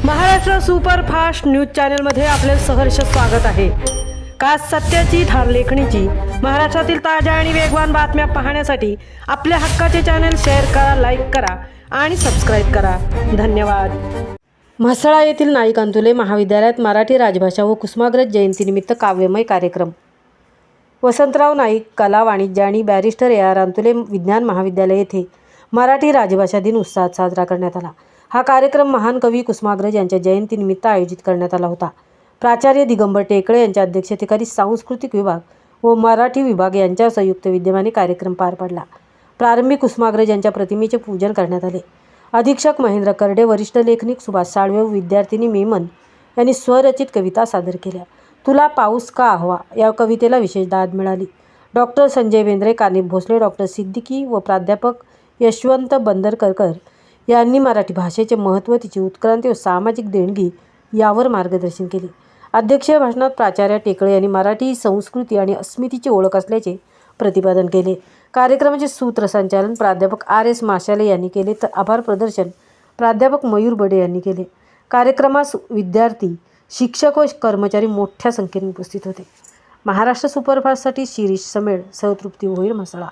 Maharashtra superfast news चॅनलमध्ये आपले सहर्ष स्वागत आहे। खास सत्याची थार लेखणीची महाराष्ट्रातील ताज्या आणि वेगवान बातम्या पाहण्यासाठी आपल्या हक्काचे चॅनल शेअर करा, लाईक करा आणि सबस्क्राईब करा। धन्यवाद। म्हसळा येथील नाईक अंतुले महाविद्यालयात मराठी राजभाषा व कुसुमाग्रज जयंतीनिमित्त काव्यमय कार्यक्रम। वसंतराव नाईक कला वाणिज्य आणि बॅरिस्टर AR अंतुले विज्ञान महाविद्यालय येथे मराठी राजभाषा दिन उत्साहात साजरा करण्यात आला। हा कार्यक्रम महान कवी कुसुमाग्रज यांच्या जयंतीनिमित्त आयोजित करण्यात आला होता। प्राचार्य दिगंबर टेकळे यांच्या अध्यक्षतेखाली सांस्कृतिक विभाग व मराठी विभाग यांच्या संयुक्त विद्यमाने कार्यक्रम पार पडला। प्रारंभी कुसुमाग्रज यांच्या प्रतिमेचे पूजन करण्यात आले। अधीक्षक महेंद्र करडे, वरिष्ठ लेखनिक सुभाष साळवे व विद्यार्थिनी मेमन यांनी स्वरचित कविता सादर केल्या। तुला पाऊस का हवा या कवितेला विशेष दाद मिळाली। डॉक्टर संजय बेंद्रे, कानिफ भोसले, डॉक्टर सिद्दीकी व प्राध्यापक यशवंत बंदरकर यांनी मराठी भाषेचे महत्त्व, तिची उत्क्रांती व सामाजिक देणगी यावर मार्गदर्शन केले। अध्यक्षीय भाषणात प्राचार्य टेकळे यांनी मराठी संस्कृती आणि अस्मितेची ओळख असल्याचे प्रतिपादन केले। कार्यक्रमाचे सूत्रसंचालन प्राध्यापक RS माशाले यांनी केले तर आभार प्रदर्शन प्राध्यापक मयूर बडे यांनी केले। कार्यक्रमास विद्यार्थी, शिक्षक व कर्मचारी मोठ्या संख्येने उपस्थित होते। महाराष्ट्र सुपरफास्टसाठी शिरीष समेळ, सहतृप्ती होईल म्हसळा।